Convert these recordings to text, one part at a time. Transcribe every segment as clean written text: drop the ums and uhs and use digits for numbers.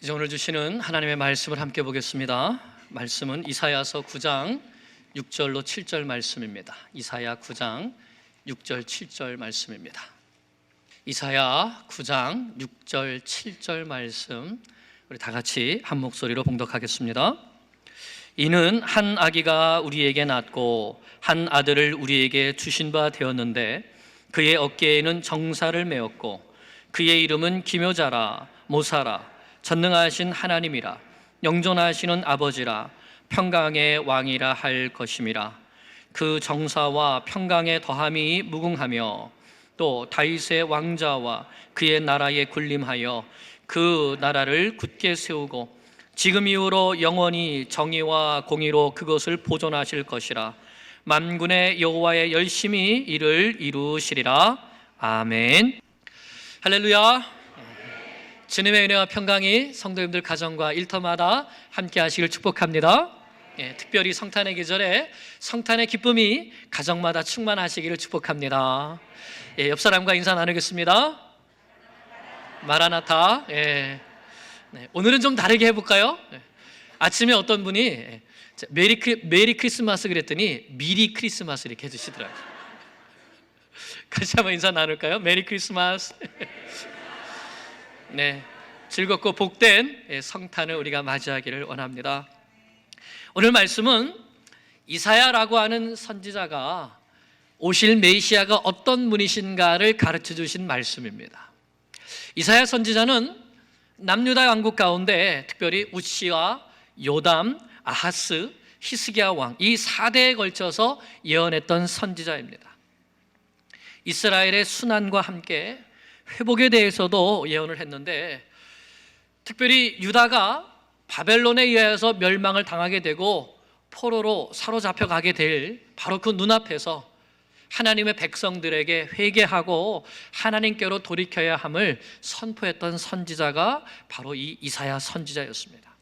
이제 오늘 주시는 하나님의 말씀을 함께 보겠습니다. 말씀은 이사야서 9장 6절로 7절 말씀입니다. 이사야 9장 6절 7절 말씀입니다. 이사야 9장 6절 7절 말씀 우리 다 같이 한 목소리로 봉독하겠습니다. 이는 한 아기가 우리에게 낳고 한 아들을 우리에게 주신 바 되었는데 그의 어깨에는 정사를 메었고 그의 이름은 기묘자라 모사라 전능하신 하나님이라 영존하시는 아버지라 평강의 왕이라 할 것임이라. 그 정사와 평강의 더함이 무궁하며 또 다윗의 왕자와 그의 나라에 군림하여 그 나라를 굳게 세우고 지금 이후로 영원히 정의와 공의로 그것을 보존하실 것이라. 만군의 여호와의 열심히 이를 이루시리라. 아멘. 할렐루야. 주님의 은혜와 평강이 성도님들 가정과 일터마다 함께 하시길 축복합니다. 특별히 성탄의 계절에 성탄의 기쁨이 가정마다 충만하시기를 축복합니다. 옆 사람과 인사 나누겠습니다. 마라나타. 오늘은 좀 다르게 해볼까요? 아침에 어떤 분이 메리 크리스마스 그랬더니 미리 크리스마스 이렇게 해주시더라고요. 같이 한번 인사 나눌까요? 메리 크리스마스. 네, 즐겁고 복된 성탄을 우리가 맞이하기를 원합니다. 오늘 말씀은 이사야라고 하는 선지자가 오실 메시아가 어떤 분이신가를 가르쳐 주신 말씀입니다. 이사야 선지자는 남유다 왕국 가운데 특별히 우시와 요담, 아하스, 히스기야 왕 이 4대에 걸쳐서 예언했던 선지자입니다. 이스라엘의 순환과 함께 회복에 대해서도 예언을 했는데 특별히 유다가 바벨론에 의해서 멸망을 당하게 되고 포로로 사로잡혀 가게 될 바로 그 눈앞에서 하나님의 백성들에게 회개하고 하나님께로 돌이켜야 함을 선포했던 선지자가 바로 이 이사야 선지자였습니다.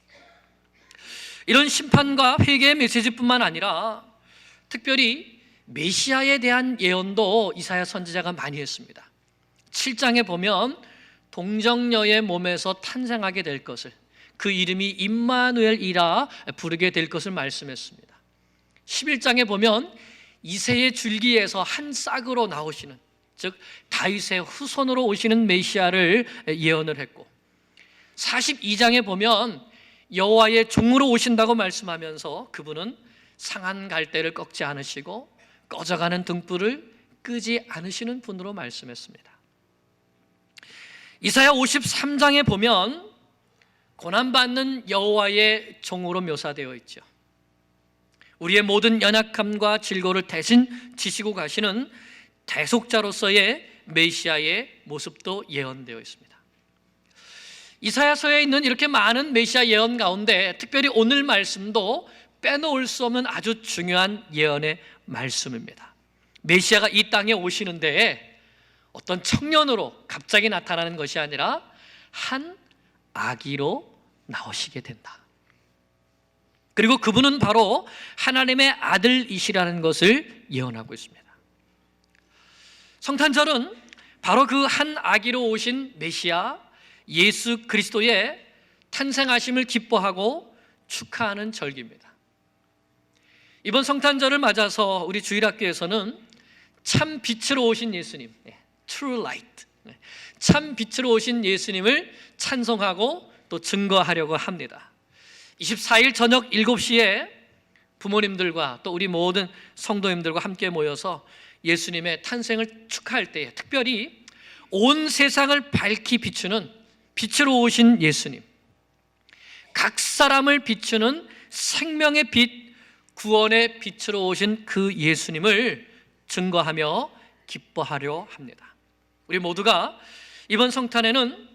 이런 심판과 회개의 메시지뿐만 아니라 특별히 메시아에 대한 예언도 이사야 선지자가 많이 했습니다. 7장에 보면 동정녀의 몸에서 탄생하게 될 것을 그 이름이 임마누엘이라 부르게 될 것을 말씀했습니다. 11장에 보면 이새의 줄기에서 한 싹으로 나오시는 즉 다윗의 후손으로 오시는 메시아를 예언을 했고 42장에 보면 여호와의 종으로 오신다고 말씀하면서 그분은 상한 갈대를 꺾지 않으시고 꺼져가는 등불을 끄지 않으시는 분으로 말씀했습니다. 이사야 53장에 보면 고난받는 여호와의 종으로 묘사되어 있죠. 우리의 모든 연약함과 질고를 대신 지시고 가시는 대속자로서의 메시아의 모습도 예언되어 있습니다. 이사야서에 있는 이렇게 많은 메시아 예언 가운데 특별히 오늘 말씀도 빼놓을 수 없는 아주 중요한 예언의 말씀입니다. 메시아가 이 땅에 오시는 데에 어떤 청년으로 갑자기 나타나는 것이 아니라 한 아기로 나오시게 된다. 그리고 그분은 바로 하나님의 아들이시라는 것을 예언하고 있습니다. 성탄절은 바로 그 한 아기로 오신 메시아 예수 그리스도의 탄생하심을 기뻐하고 축하하는 절기입니다. 이번 성탄절을 맞아서 우리 주일학교에서는 참 빛으로 오신 예수님, True Light, 참 빛으로 오신 예수님을 찬송하고 또 증거하려고 합니다. 24일 저녁 7시에 부모님들과 또 우리 모든 성도님들과 함께 모여서 예수님의 탄생을 축하할 때에 특별히 온 세상을 밝히 비추는 빛으로 오신 예수님, 각 사람을 비추는 생명의 빛, 구원의 빛으로 오신 그 예수님을 증거하며 기뻐하려 합니다. 우리 모두가 이번 성탄에는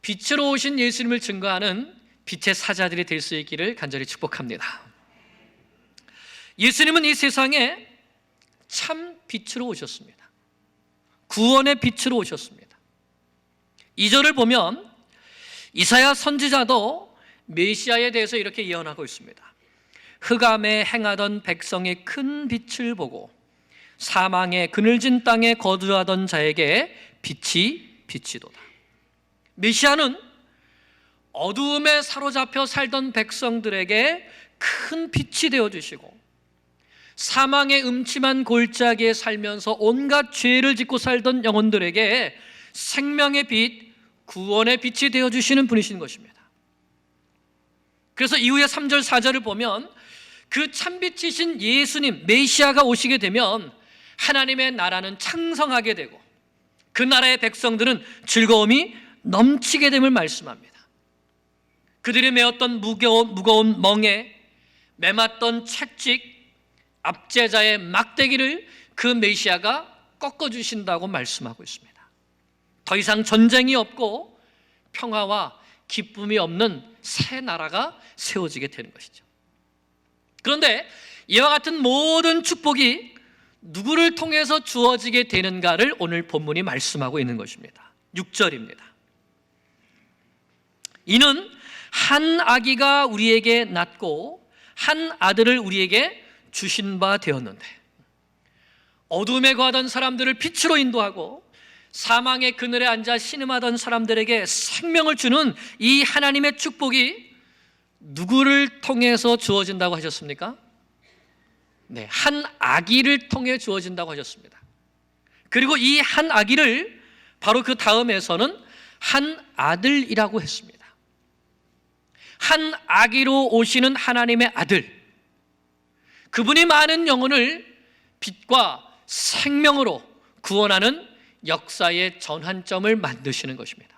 빛으로 오신 예수님을 증거하는 빛의 사자들이 될 수 있기를 간절히 축복합니다. 예수님은 이 세상에 참 빛으로 오셨습니다. 구원의 빛으로 오셨습니다. 2절을 보면 이사야 선지자도 메시아에 대해서 이렇게 예언하고 있습니다. 흑암에 행하던 백성의 큰 빛을 보고 사망의 그늘진 땅에 거주하던 자에게 빛이 비치도다. 메시아는 어두움에 사로잡혀 살던 백성들에게 큰 빛이 되어주시고, 사망의 음침한 골짜기에 살면서 온갖 죄를 짓고 살던 영혼들에게 생명의 빛, 구원의 빛이 되어주시는 분이신 것입니다. 그래서 이후에 3절 4절을 보면 그 참빛이신 예수님 메시아가 오시게 되면 하나님의 나라는 창성하게 되고 그 나라의 백성들은 즐거움이 넘치게 됨을 말씀합니다. 그들이 메었던 무거운 멍에, 메맞던 채찍, 압제자의 막대기를 그 메시아가 꺾어주신다고 말씀하고 있습니다. 더 이상 전쟁이 없고 평화와 기쁨이 없는 새 나라가 세워지게 되는 것이죠. 그런데 이와 같은 모든 축복이 누구를 통해서 주어지게 되는가를 오늘 본문이 말씀하고 있는 것입니다. 6절입니다. 이는 한 아기가 우리에게 낳고 한 아들을 우리에게 주신 바 되었는데, 어둠에 거하던 사람들을 빛으로 인도하고 사망의 그늘에 앉아 신음하던 사람들에게 생명을 주는 이 하나님의 축복이 누구를 통해서 주어진다고 하셨습니까? 네, 한 아기를 통해 주어진다고 하셨습니다. 그리고 이 한 아기를 바로 그 다음에서는 한 아들이라고 했습니다. 한 아기로 오시는 하나님의 아들, 그분이 많은 영혼을 빛과 생명으로 구원하는 역사의 전환점을 만드시는 것입니다.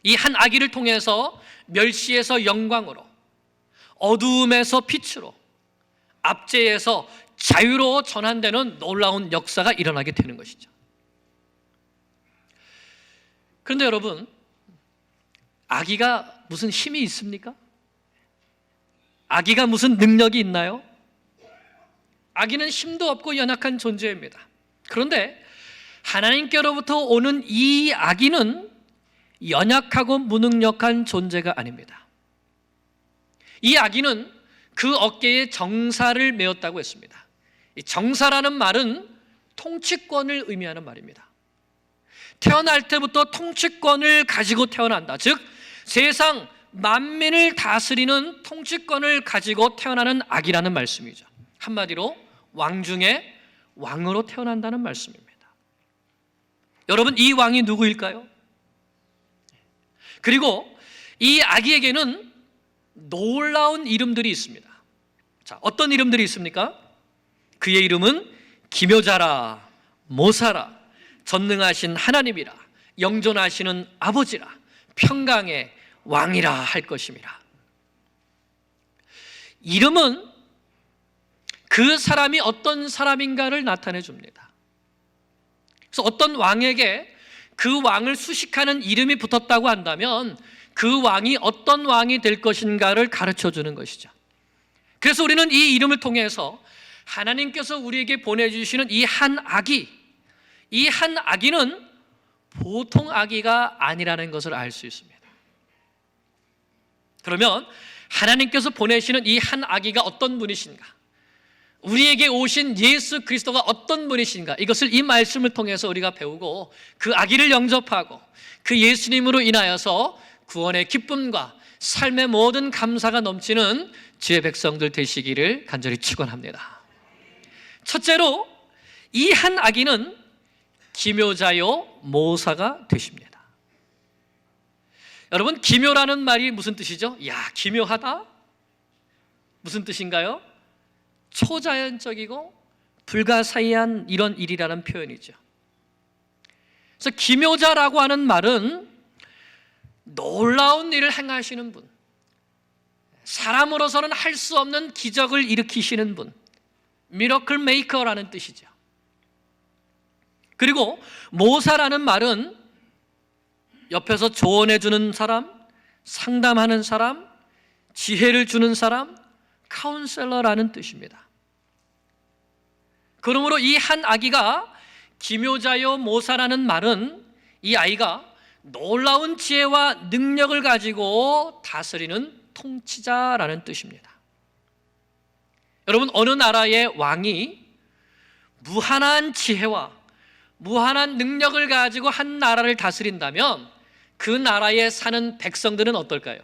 이 한 아기를 통해서 멸시에서 영광으로, 어두움에서 빛으로, 압제에서 자유로 전환되는 놀라운 역사가 일어나게 되는 것이죠. 그런데 여러분, 아기가 무슨 힘이 있습니까? 아기가 무슨 능력이 있나요? 아기는 힘도 없고 연약한 존재입니다. 그런데 하나님께로부터 오는 이 아기는 연약하고 무능력한 존재가 아닙니다. 이 아기는 그 어깨에 정사를 메었다고 했습니다. 이 정사라는 말은 통치권을 의미하는 말입니다. 태어날 때부터 통치권을 가지고 태어난다. 즉 세상 만민을 다스리는 통치권을 가지고 태어나는 아기라는 말씀이죠. 한마디로 왕 중에 왕으로 태어난다는 말씀입니다. 여러분, 이 왕이 누구일까요? 그리고 이 아기에게는 놀라운 이름들이 있습니다. 자, 어떤 이름들이 있습니까? 그의 이름은 기묘자라, 모사라, 전능하신 하나님이라, 영존하시는 아버지라, 평강의 왕이라 할 것임이라. 이름은 그 사람이 어떤 사람인가를 나타내 줍니다. 그래서 어떤 왕에게 그 왕을 수식하는 이름이 붙었다고 한다면 그 왕이 어떤 왕이 될 것인가를 가르쳐 주는 것이죠. 그래서 우리는 이 이름을 통해서 하나님께서 우리에게 보내주시는 이 한 아기, 이 한 아기는 보통 아기가 아니라는 것을 알 수 있습니다. 그러면 하나님께서 보내시는 이 한 아기가 어떤 분이신가, 우리에게 오신 예수 그리스도가 어떤 분이신가, 이것을 이 말씀을 통해서 우리가 배우고 그 아기를 영접하고 그 예수님으로 인하여서 구원의 기쁨과 삶의 모든 감사가 넘치는 주의 백성들 되시기를 간절히 축원합니다. 첫째로, 이 한 아기는 기묘자요 모사가 되십니다. 여러분, 기묘라는 말이 무슨 뜻이죠? 야, 기묘하다? 무슨 뜻인가요? 초자연적이고 불가사의한 이런 일이라는 표현이죠. 그래서 기묘자라고 하는 말은 놀라운 일을 행하시는 분, 사람으로서는 할 수 없는 기적을 일으키시는 분, 미러클 메이커라는 뜻이죠. 그리고 모사라는 말은 옆에서 조언해 주는 사람, 상담하는 사람, 지혜를 주는 사람, 카운셀러라는 뜻입니다. 그러므로 이 한 아기가 기묘자요 모사라는 말은 이 아이가 놀라운 지혜와 능력을 가지고 다스리는 통치자라는 뜻입니다. 여러분, 어느 나라의 왕이 무한한 지혜와 무한한 능력을 가지고 한 나라를 다스린다면 그 나라에 사는 백성들은 어떨까요?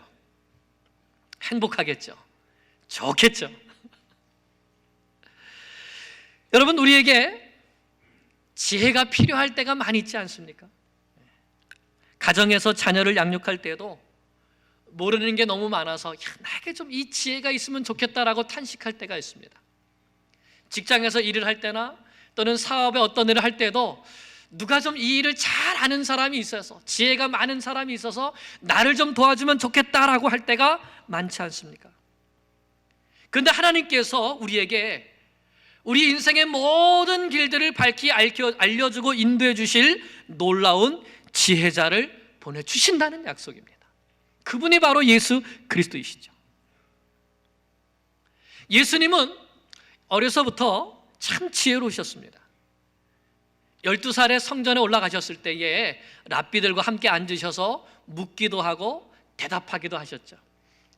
행복하겠죠. 좋겠죠. 여러분, 우리에게 지혜가 필요할 때가 많이 있지 않습니까? 가정에서 자녀를 양육할 때도 모르는 게 너무 많아서 나에게 좀 이 지혜가 있으면 좋겠다라고 탄식할 때가 있습니다. 직장에서 일을 할 때나 또는 사업에 어떤 일을 할 때도 누가 좀 이 일을 잘 아는 사람이 있어서, 지혜가 많은 사람이 있어서 나를 좀 도와주면 좋겠다라고 할 때가 많지 않습니까? 그런데 하나님께서 우리에게 우리 인생의 모든 길들을 밝히 알려주고 인도해 주실 놀라운 지혜자를 보내주신다는 약속입니다. 그분이 바로 예수 그리스도이시죠. 예수님은 어려서부터 참 지혜로우셨습니다. 12살에 성전에 올라가셨을 때에 랍비들과 함께 앉으셔서 묻기도 하고 대답하기도 하셨죠.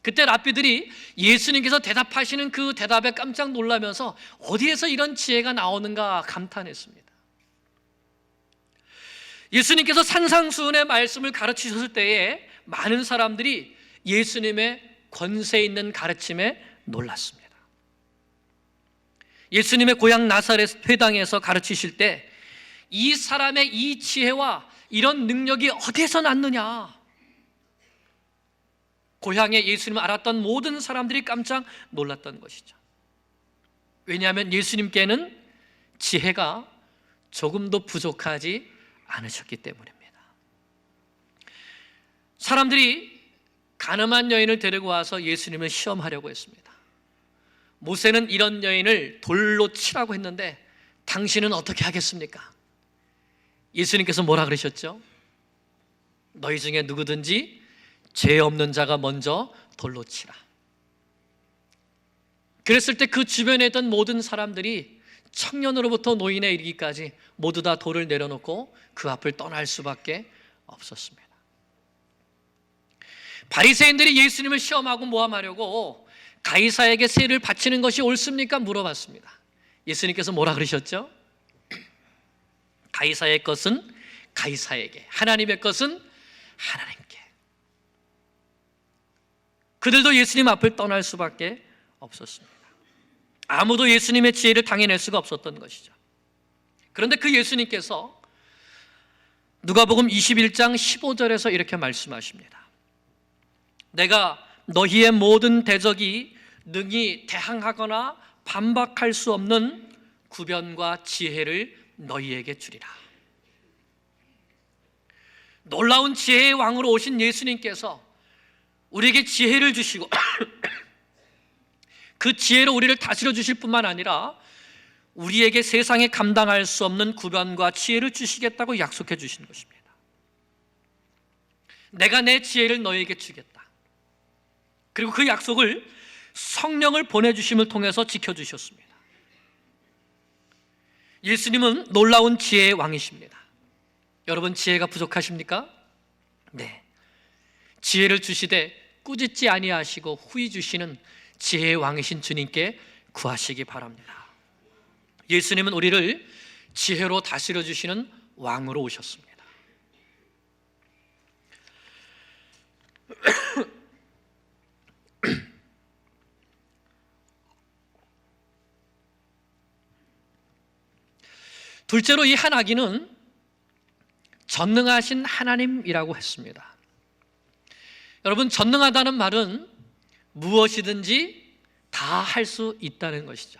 그때 랍비들이 예수님께서 대답하시는 그 대답에 깜짝 놀라면서 어디에서 이런 지혜가 나오는가 감탄했습니다. 예수님께서 산상수훈의 말씀을 가르치셨을 때에 많은 사람들이 예수님의 권세 있는 가르침에 놀랐습니다. 예수님의 고향 나사렛 회당에서 가르치실 때 이 사람의 이 지혜와 이런 능력이 어디에서 났느냐, 고향에 예수님을 알았던 모든 사람들이 깜짝 놀랐던 것이죠. 왜냐하면 예수님께는 지혜가 조금도 부족하지 않으셨기 때문입니다. 사람들이 가늠한 여인을 데리고 와서 예수님을 시험하려고 했습니다. 모세는 이런 여인을 돌로 치라고 했는데 당신은 어떻게 하겠습니까? 예수님께서 뭐라 그러셨죠? 너희 중에 누구든지 죄 없는 자가 먼저 돌로 치라. 그랬을 때 그 주변에 있던 모든 사람들이 청년으로부터 노인에 이르기까지 모두 다 돌을 내려놓고 그 앞을 떠날 수밖에 없었습니다. 바리새인들이 예수님을 시험하고 모함하려고 가이사에게 세를 바치는 것이 옳습니까? 물어봤습니다. 예수님께서 뭐라 그러셨죠? 가이사의 것은 가이사에게, 하나님의 것은 하나님께. 그들도 예수님 앞을 떠날 수밖에 없었습니다. 아무도 예수님의 지혜를 당해낼 수가 없었던 것이죠. 그런데 그 예수님께서 누가복음 21장 15절에서 이렇게 말씀하십니다. 내가 너희의 모든 대적이 능히 대항하거나 반박할 수 없는 구변과 지혜를 너희에게 주리라. 놀라운 지혜의 왕으로 오신 예수님께서 우리에게 지혜를 주시고 그 지혜로 우리를 다스려 주실 뿐만 아니라 우리에게 세상에 감당할 수 없는 구변과 지혜를 주시겠다고 약속해 주신 것입니다. 내가 내 지혜를 너희에게 주겠다. 그리고 그 약속을 성령을 보내주심을 통해서 지켜주셨습니다. 예수님은 놀라운 지혜의 왕이십니다. 여러분, 지혜가 부족하십니까? 네. 지혜를 주시되 꾸짖지 아니하시고 후히 주시는 지혜의 왕이신 주님께 구하시기 바랍니다. 예수님은 우리를 지혜로 다스려 주시는 왕으로 오셨습니다. 둘째로 이 한 아기는 전능하신 하나님이라고 했습니다. 여러분, 전능하다는 말은 무엇이든지 다 할 수 있다는 것이죠.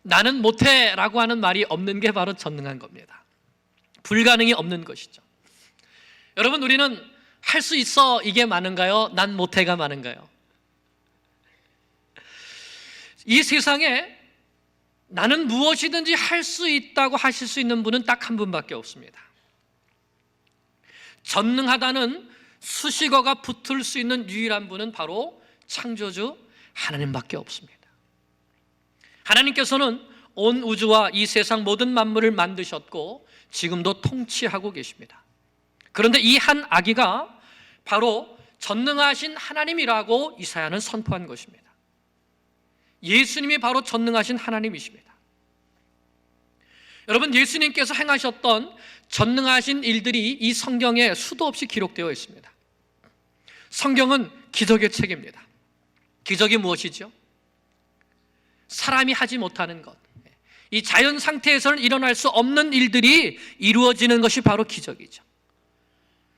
나는 못해라고 하는 말이 없는 게 바로 전능한 겁니다. 불가능이 없는 것이죠. 여러분, 우리는 할 수 있어 이게 많은가요? 난 못해가 많은가요? 이 세상에 나는 무엇이든지 할 수 있다고 하실 수 있는 분은 딱 한 분밖에 없습니다. 전능하다는 수식어가 붙을 수 있는 유일한 분은 바로 창조주 하나님밖에 없습니다. 하나님께서는 온 우주와 이 세상 모든 만물을 만드셨고 지금도 통치하고 계십니다. 그런데 이 한 아기가 바로 전능하신 하나님이라고 이사야는 선포한 것입니다. 예수님이 바로 전능하신 하나님이십니다. 여러분, 예수님께서 행하셨던 전능하신 일들이 이 성경에 수도 없이 기록되어 있습니다. 성경은 기적의 책입니다. 기적이 무엇이죠? 사람이 하지 못하는 것, 이 자연 상태에서는 일어날 수 없는 일들이 이루어지는 것이 바로 기적이죠.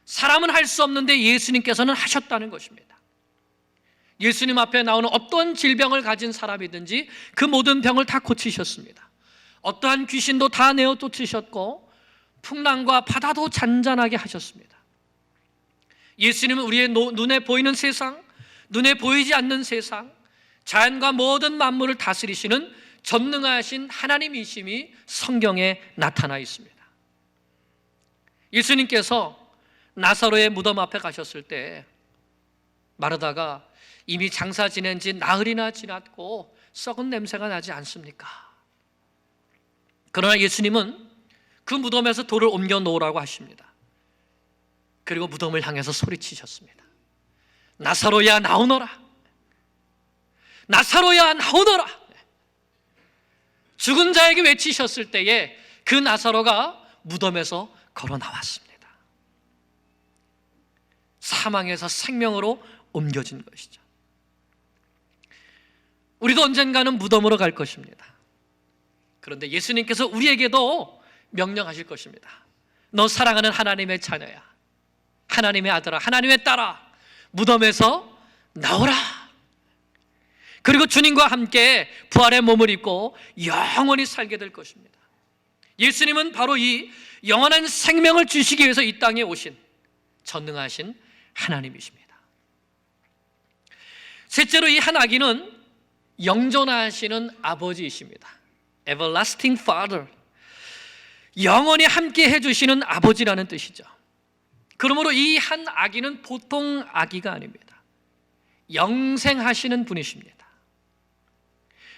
사람은 할 수 없는데 예수님께서는 하셨다는 것입니다. 예수님 앞에 나오는 어떤 질병을 가진 사람이든지 그 모든 병을 다 고치셨습니다. 어떠한 귀신도 다 내어 쫓으셨고 풍랑과 바다도 잔잔하게 하셨습니다. 예수님은 우리의 눈에 보이는 세상, 눈에 보이지 않는 세상, 자연과 모든 만물을 다스리시는 전능하신 하나님이심이 성경에 나타나 있습니다. 예수님께서 나사로의 무덤 앞에 가셨을 때 마르다가 이미 장사 지낸 지 나흘이나 지났고 썩은 냄새가 나지 않습니까? 그러나 예수님은 그 무덤에서 돌을 옮겨 놓으라고 하십니다. 그리고 무덤을 향해서 소리치셨습니다. 나사로야 나오너라. 나사로야 나오너라. 죽은 자에게 외치셨을 때에 그 나사로가 무덤에서 걸어 나왔습니다. 사망에서 생명으로 옮겨진 것이죠. 우리도 언젠가는 무덤으로 갈 것입니다. 그런데 예수님께서 우리에게도 명령하실 것입니다. 너 사랑하는 하나님의 자녀야, 하나님의 아들아, 하나님의 딸아, 무덤에서 나오라. 그리고 주님과 함께 부활의 몸을 입고 영원히 살게 될 것입니다. 예수님은 바로 이 영원한 생명을 주시기 위해서 이 땅에 오신 전능하신 하나님이십니다. 셋째로 이 한 아기는 영존하시는 아버지이십니다. Everlasting Father, 영원히 함께 해주시는 아버지라는 뜻이죠. 그러므로 이 한 아기는 보통 아기가 아닙니다. 영생하시는 분이십니다.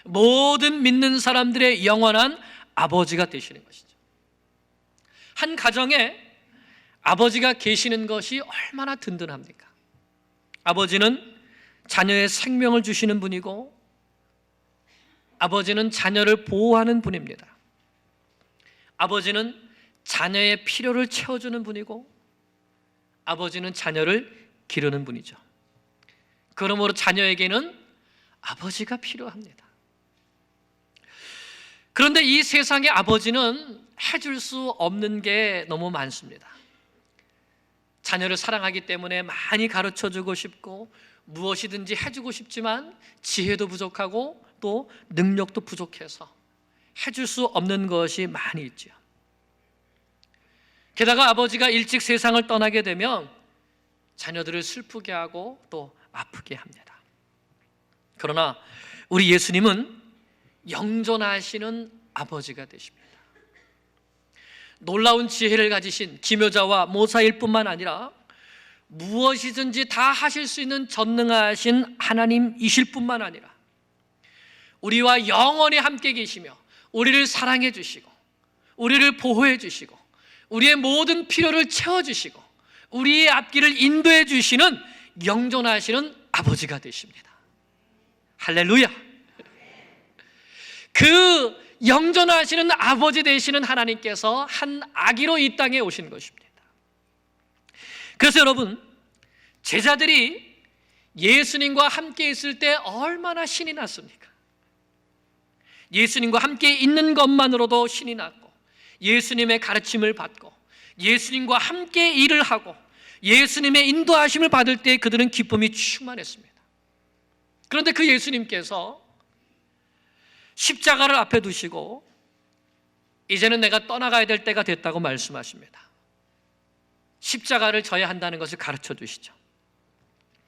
모든 믿는 사람들의 영원한 아버지가 되시는 것이죠. 한 가정에 아버지가 계시는 것이 얼마나 든든합니까? 아버지는 자녀의 생명을 주시는 분이고 아버지는 자녀를 보호하는 분입니다. 아버지는 자녀의 필요를 채워주는 분이고 아버지는 자녀를 기르는 분이죠. 그러므로 자녀에게는 아버지가 필요합니다. 그런데 이 세상의 아버지는 해줄 수 없는 게 너무 많습니다. 자녀를 사랑하기 때문에 많이 가르쳐주고 싶고 무엇이든지 해주고 싶지만 지혜도 부족하고 또 능력도 부족해서 해줄 수 없는 것이 많이 있죠. 게다가 아버지가 일찍 세상을 떠나게 되면 자녀들을 슬프게 하고 또 아프게 합니다. 그러나 우리 예수님은 영존하시는 아버지가 되십니다. 놀라운 지혜를 가지신 기묘자와 모사일 뿐만 아니라 무엇이든지 다 하실 수 있는 전능하신 하나님이실 뿐만 아니라 우리와 영원히 함께 계시며 우리를 사랑해 주시고 우리를 보호해 주시고 우리의 모든 필요를 채워주시고 우리의 앞길을 인도해 주시는 영존하시는 아버지가 되십니다. 할렐루야. 그 영존하시는 아버지 되시는 하나님께서 한 아기로 이 땅에 오신 것입니다. 그래서 여러분, 제자들이 예수님과 함께 있을 때 얼마나 신이 났습니까? 예수님과 함께 있는 것만으로도 신이 났고 예수님의 가르침을 받고 예수님과 함께 일을 하고 예수님의 인도하심을 받을 때 그들은 기쁨이 충만했습니다. 그런데 그 예수님께서 십자가를 앞에 두시고 이제는 내가 떠나가야 될 때가 됐다고 말씀하십니다. 십자가를 져야 한다는 것을 가르쳐 주시죠.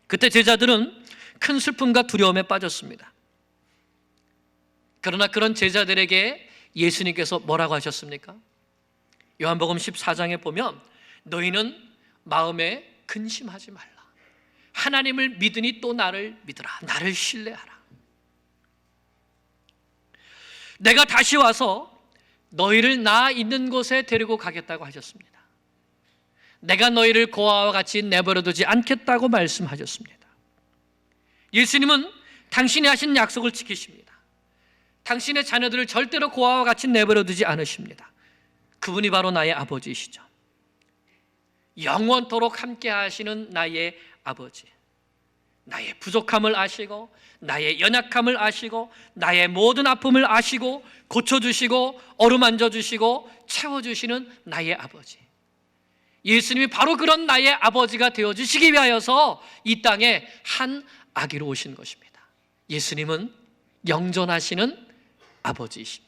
그때 제자들은 큰 슬픔과 두려움에 빠졌습니다. 그러나 그런 제자들에게 예수님께서 뭐라고 하셨습니까? 요한복음 14장에 보면 너희는 마음에 근심하지 말라. 하나님을 믿으니 또 나를 믿으라. 나를 신뢰하라. 내가 다시 와서 너희를 나 있는 곳에 데리고 가겠다고 하셨습니다. 내가 너희를 고아와 같이 내버려두지 않겠다고 말씀하셨습니다. 예수님은 당신이 하신 약속을 지키십니다. 당신의 자녀들을 절대로 고아와 같이 내버려두지 않으십니다. 그분이 바로 나의 아버지이시죠. 영원토록 함께 하시는 나의 아버지. 나의 부족함을 아시고 나의 연약함을 아시고 나의 모든 아픔을 아시고 고쳐주시고 어루만져 주시고 채워주시는 나의 아버지. 예수님이 바로 그런 나의 아버지가 되어주시기 위하여서 이 땅에 한 아기로 오신 것입니다. 예수님은 영존하시는 아버지이십니다.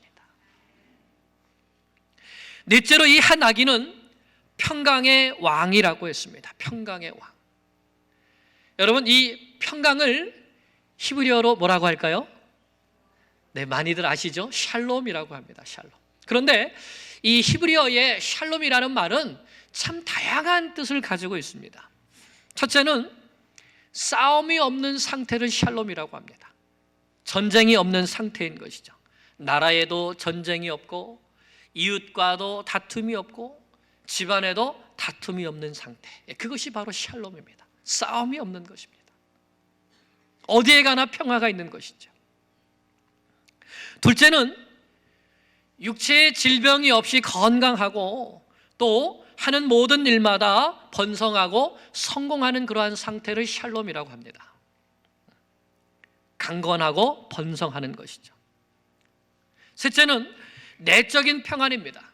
넷째로 이 한 아기는 평강의 왕이라고 했습니다. 평강의 왕. 여러분, 이 평강을 히브리어로 뭐라고 할까요? 네, 많이들 아시죠? 샬롬이라고 합니다. 샬롬. 그런데 이 히브리어의 샬롬이라는 말은 참 다양한 뜻을 가지고 있습니다. 첫째는 싸움이 없는 상태를 샬롬이라고 합니다. 전쟁이 없는 상태인 것이죠. 나라에도 전쟁이 없고 이웃과도 다툼이 없고 집안에도 다툼이 없는 상태, 그것이 바로 샬롬입니다. 싸움이 없는 것입니다. 어디에 가나 평화가 있는 것이죠. 둘째는 육체의 질병이 없이 건강하고 또 하는 모든 일마다 번성하고 성공하는 그러한 상태를 샬롬이라고 합니다. 강건하고 번성하는 것이죠. 셋째는 내적인 평안입니다.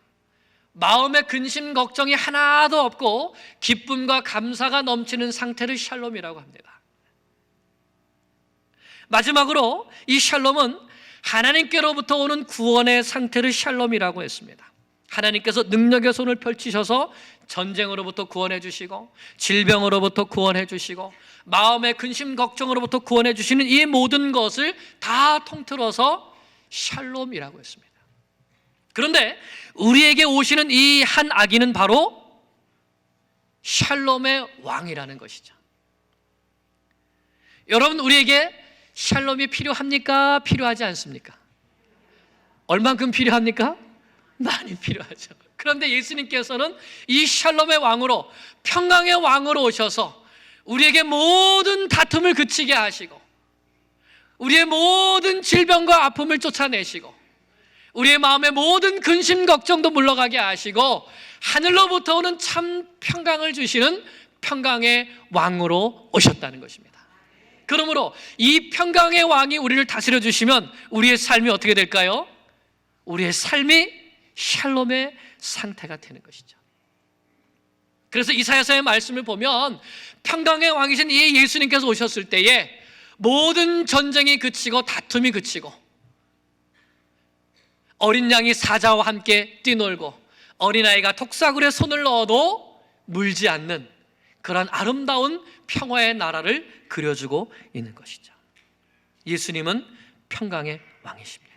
마음의 근심 걱정이 하나도 없고 기쁨과 감사가 넘치는 상태를 샬롬이라고 합니다. 마지막으로 이 샬롬은 하나님께로부터 오는 구원의 상태를 샬롬이라고 했습니다. 하나님께서 능력의 손을 펼치셔서 전쟁으로부터 구원해 주시고 질병으로부터 구원해 주시고 마음의 근심 걱정으로부터 구원해 주시는 이 모든 것을 다 통틀어서 샬롬이라고 했습니다. 그런데 우리에게 오시는 이 한 아기는 바로 샬롬의 왕이라는 것이죠. 여러분, 우리에게 샬롬이 필요합니까? 필요하지 않습니까? 얼만큼 필요합니까? 많이 필요하죠. 그런데 예수님께서는 이 샬롬의 왕으로, 평강의 왕으로 오셔서 우리에게 모든 다툼을 그치게 하시고 우리의 모든 질병과 아픔을 쫓아내시고 우리의 마음의 모든 근심 걱정도 물러가게 하시고 하늘로부터 오는 참 평강을 주시는 평강의 왕으로 오셨다는 것입니다. 그러므로 이 평강의 왕이 우리를 다스려 주시면 우리의 삶이 어떻게 될까요? 우리의 삶이 샬롬의 상태가 되는 것이죠. 그래서 이사야서의 말씀을 보면 평강의 왕이신 이 예수님께서 오셨을 때에 모든 전쟁이 그치고 다툼이 그치고 어린 양이 사자와 함께 뛰놀고 어린아이가 독사굴에 손을 넣어도 물지 않는 그런 아름다운 평화의 나라를 그려주고 있는 것이죠. 예수님은 평강의 왕이십니다.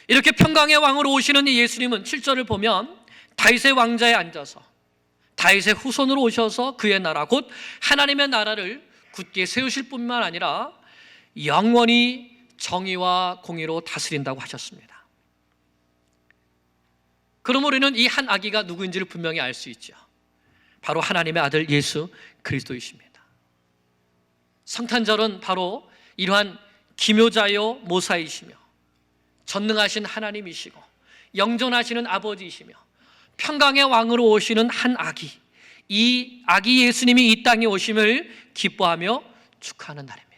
이렇게 평강의 왕으로 오시는 이 예수님은 7절을 보면 다윗의 왕자에 앉아서 다윗의 후손으로 오셔서 그의 나라 곧 하나님의 나라를 굳게 세우실 뿐만 아니라 영원히 정의와 공의로 다스린다고 하셨습니다. 그럼 우리는 이 한 아기가 누구인지를 분명히 알 수 있죠. 바로 하나님의 아들 예수 그리스도이십니다. 성탄절은 바로 이러한 기묘자요 모사이시며 전능하신 하나님이시고 영존하시는 아버지이시며 평강의 왕으로 오시는 한 아기, 이 아기 예수님이 이 땅에 오심을 기뻐하며 축하하는 날입니다.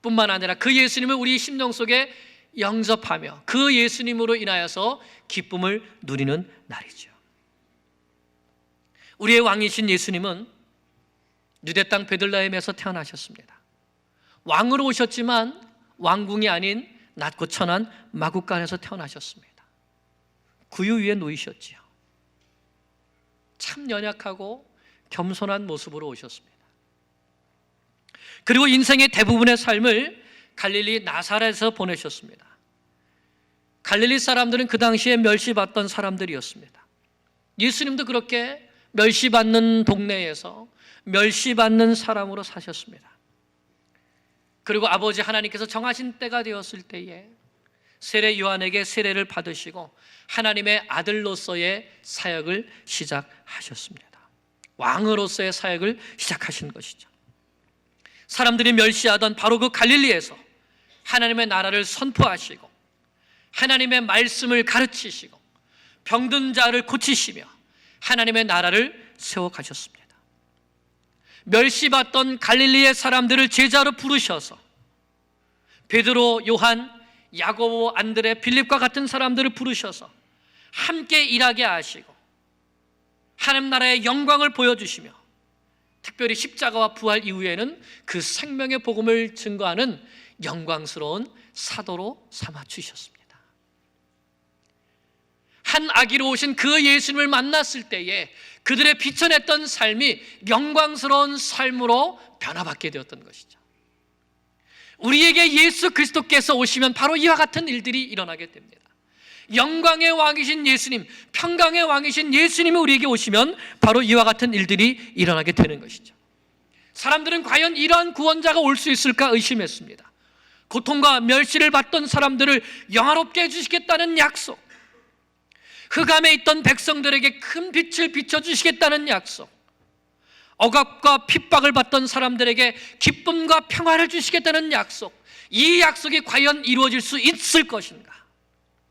뿐만 아니라 그 예수님을 우리 심령 속에 영접하며 그 예수님으로 인하여서 기쁨을 누리는 날이죠. 우리의 왕이신 예수님은 유대 땅 베들레헴에서 태어나셨습니다. 왕으로 오셨지만 왕궁이 아닌 낮고 천한 마국간에서 태어나셨습니다. 구유 위에 놓이셨지요. 참 연약하고 겸손한 모습으로 오셨습니다. 그리고 인생의 대부분의 삶을 갈릴리 나사렛에서 보내셨습니다. 갈릴리 사람들은 그 당시에 멸시받던 사람들이었습니다. 예수님도 그렇게 멸시받는 동네에서 멸시받는 사람으로 사셨습니다. 그리고 아버지 하나님께서 정하신 때가 되었을 때에 세례 요한에게 세례를 받으시고 하나님의 아들로서의 사역을 시작하셨습니다. 왕으로서의 사역을 시작하신 것이죠. 사람들이 멸시하던 바로 그 갈릴리에서 하나님의 나라를 선포하시고 하나님의 말씀을 가르치시고 병든 자를 고치시며 하나님의 나라를 세워가셨습니다. 멸시받던 갈릴리의 사람들을 제자로 부르셔서 베드로, 요한, 야고보, 안드레, 빌립과 같은 사람들을 부르셔서 함께 일하게 하시고 하나님 나라의 영광을 보여주시며 특별히 십자가와 부활 이후에는 그 생명의 복음을 증거하는 영광스러운 사도로 삼아주셨습니다. 한 아기로 오신 그 예수님을 만났을 때에 그들의 비춰냈던 삶이 영광스러운 삶으로 변화받게 되었던 것이죠. 우리에게 예수 그리스도께서 오시면 바로 이와 같은 일들이 일어나게 됩니다. 영광의 왕이신 예수님, 평강의 왕이신 예수님이 우리에게 오시면 바로 이와 같은 일들이 일어나게 되는 것이죠. 사람들은 과연 이러한 구원자가 올 수 있을까 의심했습니다. 고통과 멸시를 받던 사람들을 영화롭게 해주시겠다는 약속, 흑암에 있던 백성들에게 큰 빛을 비춰주시겠다는 약속, 억압과 핍박을 받던 사람들에게 기쁨과 평화를 주시겠다는 약속, 이 약속이 과연 이루어질 수 있을 것인가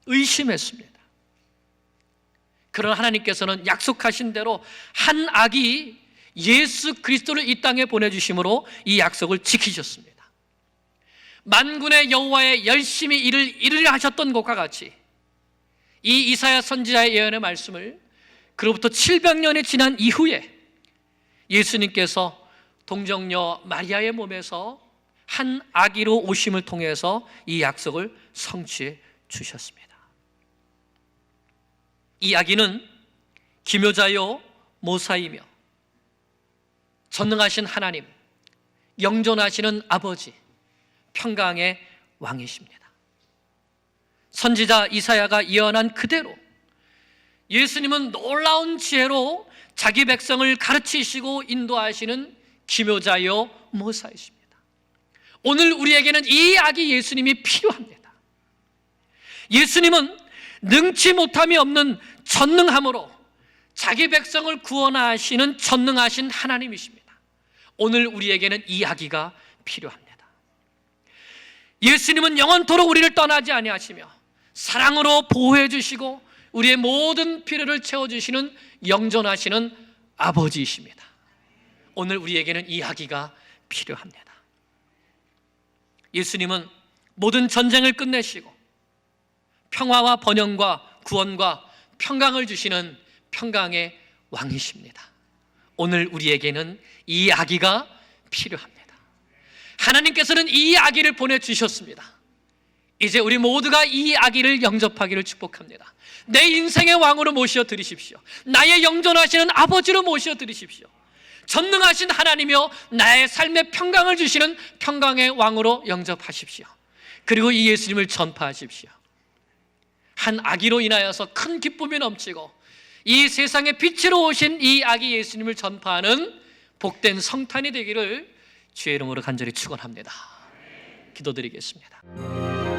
의심했습니다. 그러나 하나님께서는 약속하신 대로 한 아기 예수 그리스도를 이 땅에 보내주심으로 이 약속을 지키셨습니다. 만군의 여호와의 열심히 일을 이루려 하셨던 것과 같이 이 이사야 선지자의 예언의 말씀을 그로부터 700년이 지난 이후에 예수님께서 동정녀 마리아의 몸에서 한 아기로 오심을 통해서 이 약속을 성취해 주셨습니다. 이 아기는 기묘자요 모사이며 전능하신 하나님, 영존하시는 아버지, 평강의 왕이십니다. 선지자 이사야가 예언한 그대로 예수님은 놀라운 지혜로 자기 백성을 가르치시고 인도하시는 기묘자요 모사이십니다. 오늘 우리에게는 이 아기 예수님이 필요합니다. 예수님은 능치 못함이 없는 전능함으로 자기 백성을 구원하시는 전능하신 하나님이십니다. 오늘 우리에게는 이 아기가 필요합니다. 예수님은 영원토록 우리를 떠나지 아니하시며 사랑으로 보호해 주시고 우리의 모든 필요를 채워주시는 영존하시는 아버지이십니다. 오늘 우리에게는 이 아기가 필요합니다. 예수님은 모든 전쟁을 끝내시고 평화와 번영과 구원과 평강을 주시는 평강의 왕이십니다. 오늘 우리에게는 이 아기가 필요합니다. 하나님께서는 이 아기를 보내주셨습니다. 이제 우리 모두가 이 아기를 영접하기를 축복합니다. 내 인생의 왕으로 모셔드리십시오. 나의 영존하시는 아버지로 모셔드리십시오. 전능하신 하나님이여 나의 삶의 평강을 주시는 평강의 왕으로 영접하십시오. 그리고 이 예수님을 전파하십시오. 한 아기로 인하여서 큰 기쁨이 넘치고 이 세상에 빛으로 오신 이 아기 예수님을 전파하는 복된 성탄이 되기를 주의 이름으로 간절히 축원합니다. 기도드리겠습니다.